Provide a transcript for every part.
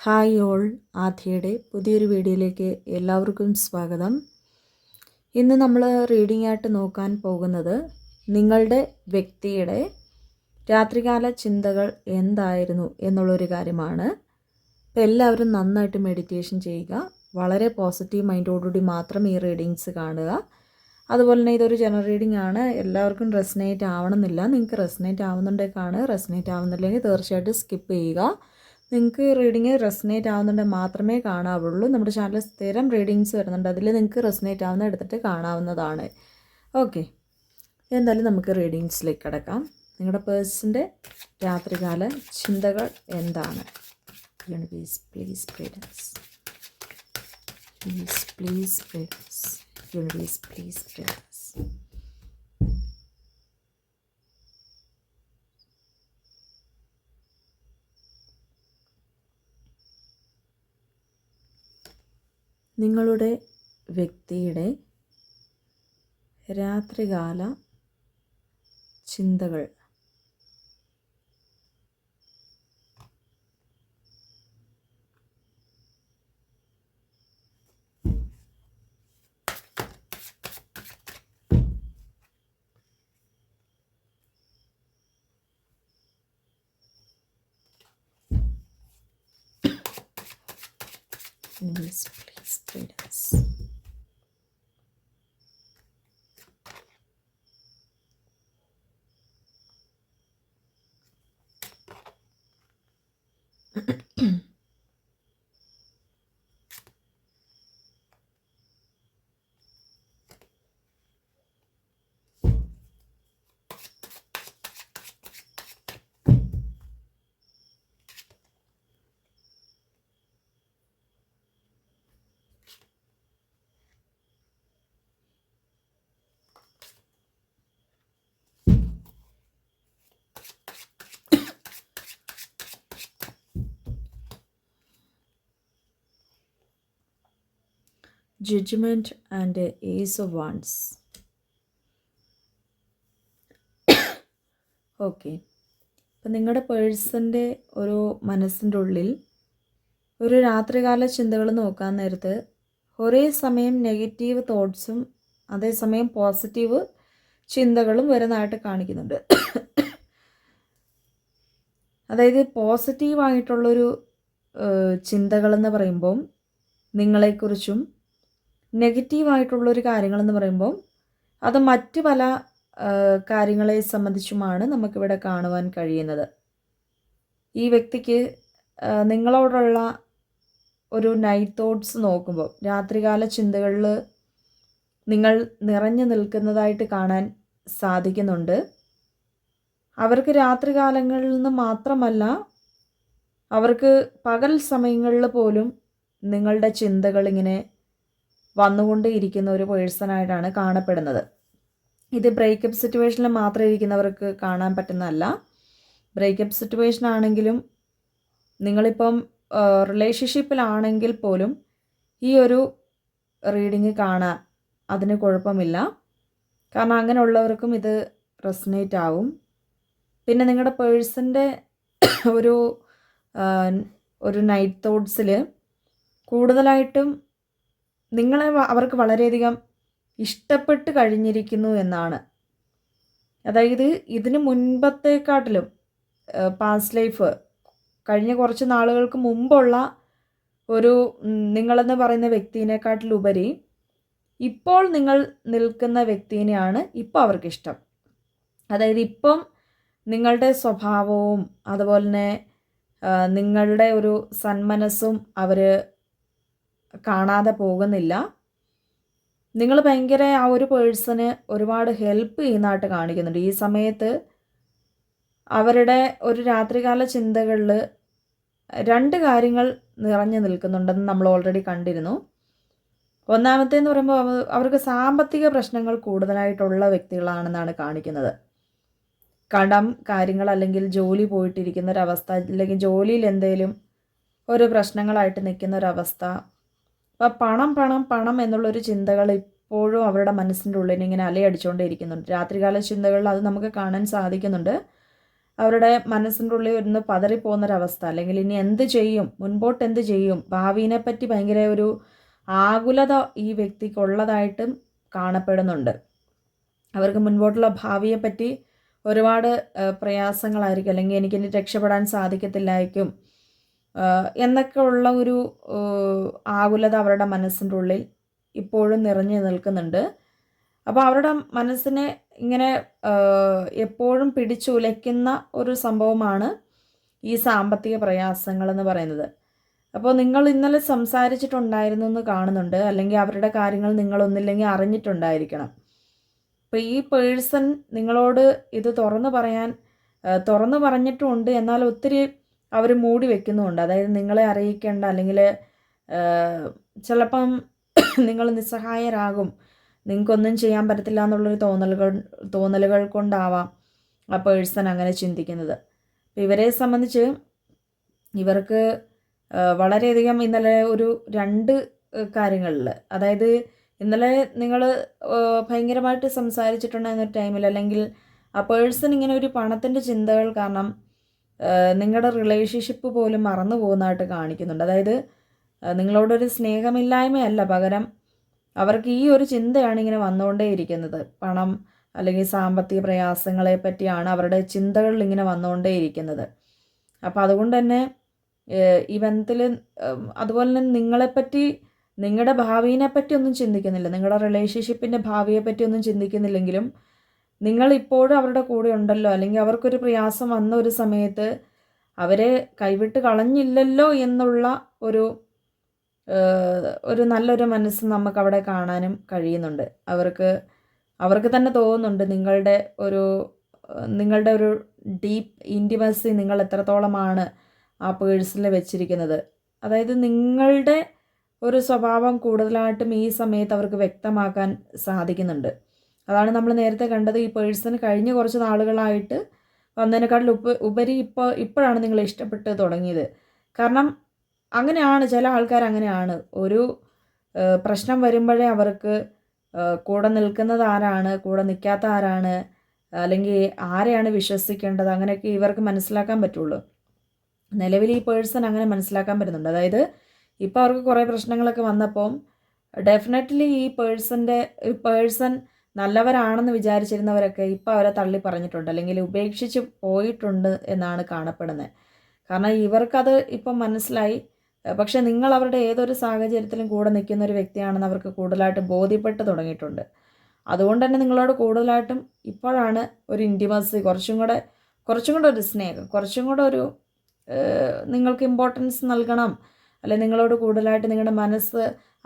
Hi all, ആദ്യയുടെ പുതിയൊരു വീഡിയോയിലേക്ക് എല്ലാവർക്കും സ്വാഗതം. ഇന്ന് നമ്മൾ റീഡിംഗ് ആയിട്ട് നോക്കാൻ പോകുന്നത് നിങ്ങളുടെ വ്യക്തിയുടെ രാത്രികാല ചിന്തകൾ എന്തായിരുന്നു എന്നുള്ളൊരു കാര്യമാണ്. അപ്പോൾ എല്ലാവരും നന്നായിട്ട് മെഡിറ്റേഷൻ ചെയ്യുക. വളരെ പോസിറ്റീവ് മൈൻഡോടുകൂടി മാത്രം ഈ റീഡിങ്സ് കാണുക. അതുപോലെ തന്നെ ഇതൊരു ജനറൽ റീഡിംഗ് ആണ്. എല്ലാവർക്കും റെസനേറ്റ് ആവണമെന്നില്ല. നിങ്ങൾക്ക് റെസനേറ്റ് ആവുന്നുണ്ടെങ്കിൽ കാണുക, റെസനേറ്റ് ആവുന്നില്ലെങ്കിൽ തീർച്ചയായിട്ടും സ്കിപ്പ് ചെയ്യുക. നിങ്ങൾക്ക് റീഡിങ് റെസനേറ്റ് ആവുന്നുണ്ടെങ്കിൽ മാത്രമേ കാണാവുള്ളൂ. നമ്മുടെ ചാനലിൽ സ്ഥിരം റീഡിങ്സ് വരുന്നുണ്ട്, അതിൽ നിങ്ങൾക്ക് റെസനേറ്റ് ആവുന്ന എടുത്തിട്ട് കാണാവുന്നതാണ്. ഓക്കെ, എന്തായാലും നമുക്ക് റീഡിങ്സിലേക്ക് കിടക്കാം. നിങ്ങളുടെ പേഴ്സൻ്റെ രാത്രികാല ചിന്തകൾ എന്താണ്? Universe please guidance. Please guidance. Universe please guidance. നിങ്ങളുടെ വ്യക്തിയുടെ രാത്രികാല ചിന്തകൾ. Please guidance. Judgment and Ace of Wands. Okay, അപ്പം നിങ്ങളുടെ പേഴ്സൻ്റെ ഒരു മനസ്സിൻ്റെ ഉള്ളിൽ ഒരു രാത്രികാല ചിന്തകൾ നോക്കാൻ നേരത്ത് ഒരേ സമയം നെഗറ്റീവ് തോട്ട്സും അതേസമയം പോസിറ്റീവ് ചിന്തകളും വരുന്നതായിട്ട് കാണിക്കുന്നുണ്ട്. അതായത് പോസിറ്റീവായിട്ടുള്ളൊരു ചിന്തകളെന്ന് പറയുമ്പം നിങ്ങളെക്കുറിച്ചും, നെഗറ്റീവായിട്ടുള്ളൊരു കാര്യങ്ങളെന്ന് പറയുമ്പോൾ അത് മറ്റ് പല കാര്യങ്ങളെ സംബന്ധിച്ചുമാണ് നമുക്കിവിടെ കാണുവാൻ കഴിയുന്നത്. ഈ വ്യക്തിക്ക് നിങ്ങളോടുള്ള ഒരു നൈറ്റ് തോട്ട്സ് നോക്കുമ്പോൾ രാത്രികാല ചിന്തകളിൽ നിങ്ങൾ നിറഞ്ഞു നിൽക്കുന്നതായിട്ട് കാണാൻ സാധിക്കുന്നുണ്ട്. അവർക്ക് രാത്രികാലങ്ങളിൽ നിന്ന് മാത്രമല്ല, അവർക്ക് പകൽ സമയങ്ങളിൽ പോലും നിങ്ങളുടെ ചിന്തകൾ ഇങ്ങനെ വന്നുകൊണ്ടേ ഇരിക്കുന്ന ഒരു പേഴ്സണായിട്ടാണ് കാണപ്പെടുന്നത്. ഇത് ബ്രേക്കപ്പ് സിറ്റുവേഷനിൽ മാത്രം ഇരിക്കുന്നവർക്ക് കാണാൻ പറ്റുന്നതല്ല. ബ്രേക്കപ്പ് സിറ്റുവേഷൻ ആണെങ്കിലും നിങ്ങളിപ്പം റിലേഷൻഷിപ്പിലാണെങ്കിൽ പോലും ഈ ഒരു റീഡിങ് കാണാൻ അതിന് കുഴപ്പമില്ല. കാരണം അങ്ങനെയുള്ളവർക്കും ഇത് റെസനേറ്റ് ആവും. പിന്നെ നിങ്ങളുടെ പേഴ്സൻ്റെ ഒരു നൈറ്റ് തോട്ട്സിൽ കൂടുതലായിട്ടും നിങ്ങളെ അവർക്ക് വളരെയധികം ഇഷ്ടപ്പെട്ട് കഴിഞ്ഞിരിക്കുന്നു എന്നാണ്. അതായത് ഇതിന് മുൻപത്തെക്കാട്ടിലും പാസ്റ്റ് ലൈഫ് കഴിഞ്ഞ കുറച്ച് നാളുകൾക്ക് മുമ്പുള്ള ഒരു നിങ്ങളെന്ന് പറയുന്ന വ്യക്തിയെക്കാട്ടിലുപരി ഇപ്പോൾ നിങ്ങൾ നിൽക്കുന്ന വ്യക്തിനെയാണ് ഇപ്പോൾ അവർക്കിഷ്ടം. അതായത് ഇപ്പം നിങ്ങളുടെ സ്വഭാവവും അതുപോലെ തന്നെ നിങ്ങളുടെ ഒരു സന്മനസ്സും അവർ കാണാതെ പോകുന്നില്ല. നിങ്ങൾ ഭയങ്കര ആ ഒരു പേഴ്സണ് ഒരുപാട് ഹെൽപ്പ് ചെയ്യുന്നതായിട്ട് കാണിക്കുന്നുണ്ട്. ഈ സമയത്ത് അവരുടെ ഒരു രാത്രികാല ചിന്തകളിൽ രണ്ട് കാര്യങ്ങൾ നിറഞ്ഞു നിൽക്കുന്നുണ്ടെന്ന് നമ്മൾ ഓൾറെഡി കണ്ടിരുന്നു. ഒന്നാമത്തേന്ന് പറയുമ്പോൾ അവർക്ക് സാമ്പത്തിക പ്രശ്നങ്ങൾ കൂടുതലായിട്ടുള്ള വ്യക്തികളാണെന്നാണ് കാണിക്കുന്നത്. കടം കാര്യങ്ങൾ അല്ലെങ്കിൽ ജോലി പോയിട്ടിരിക്കുന്ന ഒരവസ്ഥ, അല്ലെങ്കിൽ ജോലിയിൽ എന്തെങ്കിലും ഒരു പ്രശ്നങ്ങളായിട്ട് നിൽക്കുന്ന ഒരവസ്ഥ. അപ്പോൾ പണം പണം പണം എന്നുള്ളൊരു ചിന്തകൾ ഇപ്പോഴും അവരുടെ മനസ്സിൻ്റെ ഉള്ളിൽ ഇങ്ങനെ അലയടിച്ചുകൊണ്ടേ ഇരിക്കുന്നുണ്ട്. രാത്രികാല ചിന്തകളിൽ അത് നമുക്ക് കാണാൻ സാധിക്കുന്നുണ്ട്. അവരുടെ മനസ്സിൻ്റെ ഉള്ളിൽ ഒന്ന് പതറിപ്പോകുന്നൊരവസ്ഥ, അല്ലെങ്കിൽ ഇനി എന്ത് ചെയ്യും, മുൻപോട്ട് എന്ത് ചെയ്യും, ഭാവിയെ പറ്റി ഭയങ്കര ഒരു ആകുലത ഈ വ്യക്തിക്കുള്ളതായിട്ടും കാണപ്പെടുന്നുണ്ട്. അവർക്ക് മുൻപോട്ടുള്ള ഭാവിയെപ്പറ്റി ഒരുപാട് പ്രയാസങ്ങളായിരിക്കും, അല്ലെങ്കിൽ എനിക്കിനി രക്ഷപ്പെടാൻ സാധിക്കത്തില്ലായിരിക്കും എന്നൊക്കെ ഉള്ള ഒരു ആകുലത അവരുടെ മനസ്സിൻ്റെ ഉള്ളിൽ ഇപ്പോഴും നിറഞ്ഞു നിൽക്കുന്നുണ്ട്. അപ്പോൾ അവരുടെ മനസ്സിനെ ഇങ്ങനെ എപ്പോഴും പിടിച്ചുലയ്ക്കുന്ന ഒരു സംഭവമാണ് ഈ സാമ്പത്തിക പ്രയാസങ്ങളെന്ന് പറയുന്നത്. അപ്പോൾ നിങ്ങൾ ഇന്നലെ സംസാരിച്ചിട്ടുണ്ടായിരുന്നു എന്ന് കാണുന്നുണ്ട്, അല്ലെങ്കിൽ അവരുടെ കാര്യങ്ങൾ നിങ്ങളൊന്നില്ലെങ്കിൽ അറിഞ്ഞിട്ടുണ്ടായിരിക്കണം. അപ്പോൾ ഈ പേഴ്സൺ നിങ്ങളോട് ഇത് തുറന്നു പറഞ്ഞിട്ടുമുണ്ട്, എന്നാൽ ഒത്തിരി അവർ മൂടി വെക്കുന്നുമുണ്ട്. അതായത് നിങ്ങളെ അറിയിക്കേണ്ട, അല്ലെങ്കിൽ ചിലപ്പം നിങ്ങൾ നിസ്സഹായരാകും, നിങ്ങൾക്കൊന്നും ചെയ്യാൻ പറ്റത്തില്ല എന്നുള്ളൊരു തോന്നലുകൾ കൊണ്ടാവാം ആ പേഴ്സൺ അങ്ങനെ ചിന്തിക്കുന്നത്. ഇവരെ സംബന്ധിച്ച് ഇവർക്ക് വളരെയധികം ഇന്നലെ ഒരു 2 കാര്യങ്ങളിൽ, അതായത് ഇന്നലെ നിങ്ങൾ ഭയങ്കരമായിട്ട് സംസാരിച്ചിട്ടുണ്ടായിരുന്ന ഒരു ടൈമിൽ, അല്ലെങ്കിൽ ആ പേഴ്സൺ ഇങ്ങനെ ഒരു പണത്തിൻ്റെ ചിന്തകൾ കാരണം നിങ്ങളുടെ റിലേഷൻഷിപ്പ് പോലും മറന്നു പോകുന്നതായിട്ട് കാണിക്കുന്നുണ്ട്. അതായത് നിങ്ങളോടൊരു സ്നേഹമില്ലായ്മയല്ല, പകരം അവർക്ക് ഈ ഒരു ചിന്തയാണ് ഇങ്ങനെ വന്നുകൊണ്ടേയിരിക്കുന്നത്. പണം അല്ലെങ്കിൽ സാമ്പത്തിക പ്രയാസങ്ങളെ പറ്റിയാണ് അവരുടെ ചിന്തകളിൽ ഇങ്ങനെ വന്നുകൊണ്ടേയിരിക്കുന്നത്. അപ്പോൾ അതുകൊണ്ട് തന്നെ ഈ ബന്ധത്തിൽ അതുപോലെ തന്നെ നിങ്ങളെപ്പറ്റി, നിങ്ങളുടെ ഭാവിയെപ്പറ്റി ഒന്നും ചിന്തിക്കുന്നില്ല, നിങ്ങളുടെ റിലേഷൻഷിപ്പിൻ്റെ ഭാവിയെപ്പറ്റി ഒന്നും ചിന്തിക്കുന്നില്ലെങ്കിലും നിങ്ങളിപ്പോഴും അവരുടെ കൂടെ ഉണ്ടല്ലോ, അല്ലെങ്കിൽ അവർക്കൊരു പ്രയാസം വന്ന ഒരു സമയത്ത് അവരെ കൈവിട്ട് കളഞ്ഞില്ലല്ലോ എന്നുള്ള ഒരു നല്ലൊരു മനസ്സ് നമുക്കവിടെ കാണാനും കഴിയുന്നുണ്ട്. അവർക്ക് തന്നെ തോന്നുന്നുണ്ട് നിങ്ങളുടെ ഒരു ഡീപ്പ് ഇൻറ്റിമസി നിങ്ങൾ എത്രത്തോളമാണ് ആ പേഴ്സണിൽ വെച്ചിരിക്കുന്നത്. അതായത് നിങ്ങളുടെ ഒരു സ്വഭാവം കൂടുതലായിട്ടും ഈ സമയത്ത് അവർക്ക് വ്യക്തമാക്കാൻ സാധിക്കുന്നുണ്ട്. അതാണ് നമ്മൾ നേരത്തെ കണ്ടത്. ഈ പേഴ്സൺ കഴിഞ്ഞ കുറച്ച് നാളുകളായിട്ട് വന്നതിനേക്കാട്ടിൽ ഉപരി ഇപ്പോഴാണ് നിങ്ങൾ ഇഷ്ടപ്പെട്ട് തുടങ്ങിയത്. കാരണം അങ്ങനെയാണ്, ചില ആൾക്കാർ അങ്ങനെയാണ്. ഒരു പ്രശ്നം വരുമ്പോഴേ അവർക്ക് കൂടെ നിൽക്കുന്നത് ആരാണ്, കൂടെ നിൽക്കാത്ത ആരാണ്, അല്ലെങ്കിൽ ആരെയാണ് വിശ്വസിക്കേണ്ടത്, അങ്ങനെയൊക്കെ ഇവർക്ക് മനസ്സിലാക്കാൻ പറ്റുള്ളൂ. നിലവിൽ ഈ പേഴ്സൺ അങ്ങനെ മനസ്സിലാക്കാൻ പറ്റുന്നുണ്ട്. അതായത് ഇപ്പോൾ അവർക്ക് കുറേ പ്രശ്നങ്ങളൊക്കെ വന്നപ്പോൾ ഡെഫിനറ്റ്ലി ഈ പേഴ്സൺ നല്ലവരാണെന്ന് വിചാരിച്ചിരുന്നവരൊക്കെ ഇപ്പോൾ അവരെ തള്ളി പറഞ്ഞിട്ടുണ്ട്, അല്ലെങ്കിൽ ഉപേക്ഷിച്ച് പോയിട്ടുണ്ട് എന്നാണ് കാണപ്പെടുന്നത്. കാരണം ഇവർക്കത് ഇപ്പം മനസ്സിലായി. പക്ഷെ നിങ്ങൾ അവരുടെ ഏതൊരു സാഹചര്യത്തിലും കൂടെ നിൽക്കുന്ന ഒരു വ്യക്തിയാണെന്ന് അവർക്ക് കൂടുതലായിട്ട് ബോധ്യപ്പെട്ട് തുടങ്ങിയിട്ടുണ്ട്. അതുകൊണ്ട് തന്നെ നിങ്ങളോട് കൂടുതലായിട്ടും ഇപ്പോഴാണ് ഒരു ഇൻറ്റിമസി, കുറച്ചും കൂടെ ഒരു സ്നേഹം, കുറച്ചും കൂടെ ഒരു നിങ്ങൾക്ക് ഇമ്പോർട്ടൻസ് നൽകണം, അല്ലെങ്കിൽ നിങ്ങളോട് കൂടുതലായിട്ട് നിങ്ങളുടെ മനസ്സ്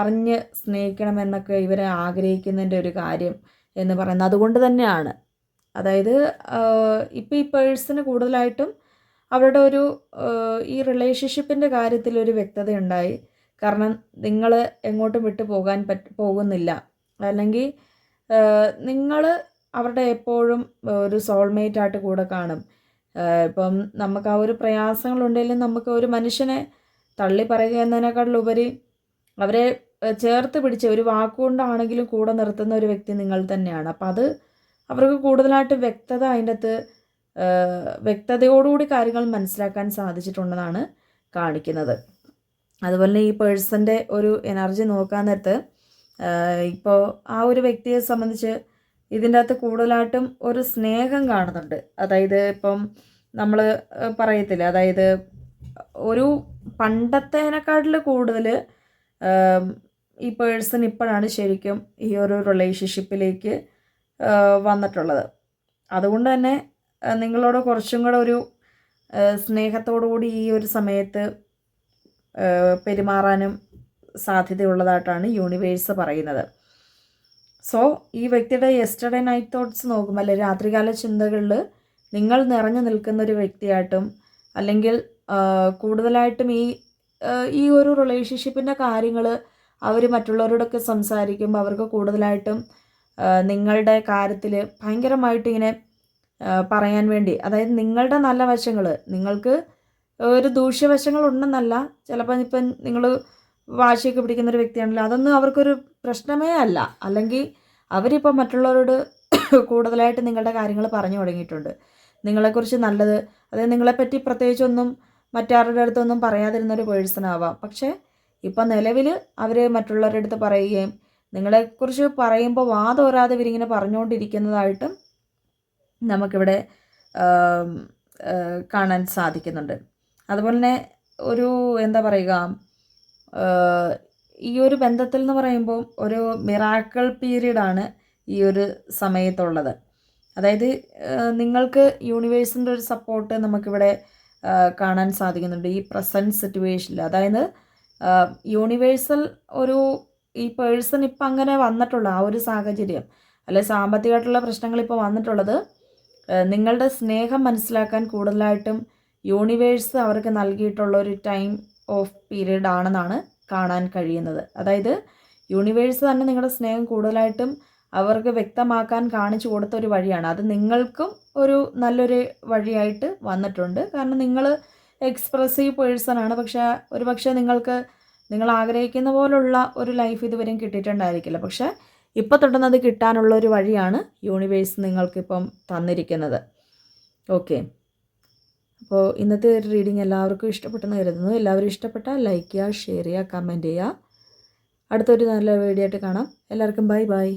അറിഞ്ഞ് സ്നേഹിക്കണം എന്നൊക്കെ ഇവരെ ആഗ്രഹിക്കുന്നതിൻ്റെ ഒരു കാര്യം എന്ന് പറയുന്നത് അതുകൊണ്ട് തന്നെയാണ്. അതായത് ഇപ്പോൾ ഈ പേഴ്സണ് കൂടുതലായിട്ടും അവരുടെ ഈ റിലേഷൻഷിപ്പിൻ്റെ കാര്യത്തിൽ ഒരു വ്യക്തതയുണ്ടായി. കാരണം നിങ്ങൾ എങ്ങോട്ടും വിട്ടു പോകുന്നില്ല, അല്ലെങ്കിൽ നിങ്ങൾ അവരുടെ എപ്പോഴും ഒരു സോൾമേറ്റായിട്ട് കൂടെ കാണും. ഇപ്പം നമുക്ക് ആ ഒരു പ്രയാസങ്ങളുണ്ടെങ്കിലും നമുക്ക് ഒരു മനുഷ്യനെ തള്ളി പറയുക എന്നതിനേക്കാളുപരി അവരെ ചേർത്ത് പിടിച്ച് ഒരു വാക്കുകൊണ്ടാണെങ്കിലും കൂടെ നിർത്തുന്ന ഒരു വ്യക്തി നിങ്ങൾ തന്നെയാണ്. അപ്പം അത് അവർക്ക് കൂടുതലായിട്ട് അതിൻ്റെ അകത്ത് വ്യക്തതയോടുകൂടി കാര്യങ്ങൾ മനസ്സിലാക്കാൻ സാധിച്ചിട്ടുണ്ടെന്നാണ് കാണിക്കുന്നത്. അതുപോലെ ഈ പേഴ്സൻ്റെ ഒരു എനർജി നോക്കാൻ നേരത്ത് ഇപ്പോൾ ആ ഒരു വ്യക്തിയെ സംബന്ധിച്ച് ഇതിൻ്റെ അകത്ത് കൂടുതലായിട്ടും ഒരു സ്നേഹം കാണുന്നുണ്ട്. അതായത് ഇപ്പം നമ്മൾ പറയത്തില്ല, അതായത് ഒരു പണ്ടത്തേനെക്കാട്ടിൽ കൂടുതൽ ഈ പേഴ്സൺ ഇപ്പോഴാണ് ശരിക്കും ഈ ഒരു റിലേഷൻഷിപ്പിലേക്ക് വന്നിട്ടുള്ളത്. അതുകൊണ്ട് തന്നെ നിങ്ങളോട് കുറച്ചും കൂടെ ഒരു സ്നേഹത്തോടുകൂടി ഈ ഒരു സമയത്ത് പെരുമാറാനും സാധ്യതയുള്ളതായിട്ടാണ് യൂണിവേഴ്സ് പറയുന്നത്. സോ ഈ വ്യക്തിയുടെ യെസ്റ്റർഡേ നൈറ്റ് തോട്ട്സ് നോക്കുമ്പോൾ, അല്ലെങ്കിൽ രാത്രികാല ചിന്തകളിൽ നിങ്ങൾ നിറഞ്ഞു നിൽക്കുന്ന ഒരു വ്യക്തിയായിട്ടും, അല്ലെങ്കിൽ കൂടുതലായിട്ടും ഈ ഒരു റിലേഷൻഷിപ്പിൻ്റെ കാര്യങ്ങൾ അവർ മറ്റുള്ളവരോടൊക്കെ സംസാരിക്കുമ്പോൾ അവർക്ക് കൂടുതലായിട്ടും നിങ്ങളുടെ കാര്യത്തിൽ ഭയങ്കരമായിട്ട് ഇങ്ങനെ പറയാൻ വേണ്ടി, അതായത് നിങ്ങളുടെ നല്ല വശങ്ങൾ, നിങ്ങൾക്ക് ഒരു ദൂഷ്യവശങ്ങളുണ്ടെന്നല്ല, ചിലപ്പോൾ ഇപ്പം നിങ്ങൾ വാശിയൊക്കെ പിടിക്കുന്നൊരു വ്യക്തിയാണല്ലോ, അതൊന്നും അവർക്കൊരു പ്രശ്നമേ അല്ല. അല്ലെങ്കിൽ അവരിപ്പോൾ മറ്റുള്ളവരോട് കൂടുതലായിട്ട് നിങ്ങളുടെ കാര്യങ്ങൾ പറഞ്ഞു തുടങ്ങിയിട്ടുണ്ട്. നിങ്ങളെക്കുറിച്ച് നല്ലത്, അതായത് നിങ്ങളെപ്പറ്റി പ്രത്യേകിച്ചൊന്നും മറ്റാരുടെ അടുത്തൊന്നും പറയാതിരുന്നൊരു പേഴ്സൺ ആവാം. പക്ഷേ ഇപ്പം നിലവിൽ അവർ മറ്റുള്ളവരുടെ അടുത്ത് പറയുകയും നിങ്ങളെക്കുറിച്ച് പറയുമ്പോൾ വാതോരാതെ ഇവരിങ്ങനെ പറഞ്ഞുകൊണ്ടിരിക്കുന്നതായിട്ടും നമുക്കിവിടെ കാണാൻ സാധിക്കുന്നുണ്ട്. അതുപോലെ തന്നെ ഒരു എന്താ പറയുക, ഈ ഒരു ബന്ധത്തിൽ എന്ന് പറയുമ്പോൾ ഒരു മിറാക്കിൾ പീരീഡാണ് ഈ ഒരു സമയത്തുള്ളത്. അതായത് നിങ്ങൾക്ക് യൂണിവേഴ്സിൻ്റെ ഒരു സപ്പോർട്ട് നമുക്കിവിടെ കാണാൻ സാധിക്കുന്നുണ്ട് ഈ പ്രസൻറ്റ് സിറ്റുവേഷനിൽ. അതായത് യൂണിവേഴ്സൽ ഒരു ഈ പേഴ്സൺ ഇപ്പം അങ്ങനെ വന്നിട്ടുള്ള ആ ഒരു സാഹചര്യം, അല്ലെ സാമ്പത്തികമായിട്ടുള്ള പ്രശ്നങ്ങൾ ഇപ്പോൾ വന്നിട്ടുള്ളത് നിങ്ങളുടെ സ്നേഹം മനസ്സിലാക്കാൻ കൂടുതലായിട്ടും യൂണിവേഴ്സ് അവർക്ക് നൽകിയിട്ടുള്ള ഒരു ടൈം ഓഫ് പീരീഡ് ആണെന്നാണ് കാണാൻ കഴിയുന്നത്. അതായത് യൂണിവേഴ്സ് തന്നെ നിങ്ങളുടെ സ്നേഹം കൂടുതലായിട്ടും അവർക്ക് വ്യക്തമാക്കാൻ കാണിച്ചു കൊടുത്ത ഒരു വഴിയാണ്. അത് നിങ്ങൾക്കും ഒരു നല്ലൊരു വഴിയായിട്ട് വന്നിട്ടുണ്ട്. കാരണം നിങ്ങൾ എക്സ്പ്രസീവ് പേഴ്സണാണ്. പക്ഷേ നിങ്ങൾ ആഗ്രഹിക്കുന്ന പോലുള്ള ഒരു ലൈഫ് ഇതുവരെയും കിട്ടിയിട്ടുണ്ടായിരിക്കില്ല. പക്ഷേ ഇപ്പോൾ തൊട്ടും അത് കിട്ടാനുള്ള ഒരു വഴിയാണ് യൂണിവേഴ്സ് നിങ്ങൾക്കിപ്പം തന്നിരിക്കുന്നത്. ഓക്കെ, അപ്പോൾ ഇന്നത്തെ ഒരു റീഡിങ് എല്ലാവർക്കും ഇഷ്ടപ്പെട്ടെന്ന് കരുതുന്നു. എല്ലാവരും ഇഷ്ടപ്പെട്ടാൽ ലൈക്ക് ചെയ്യുക, ഷെയർ ചെയ്യുക, കമൻറ്റ് ചെയ്യുക. അടുത്തൊരു നല്ല വീഡിയോ ആയിട്ട് കാണാം. എല്ലാവർക്കും ബൈ ബൈ.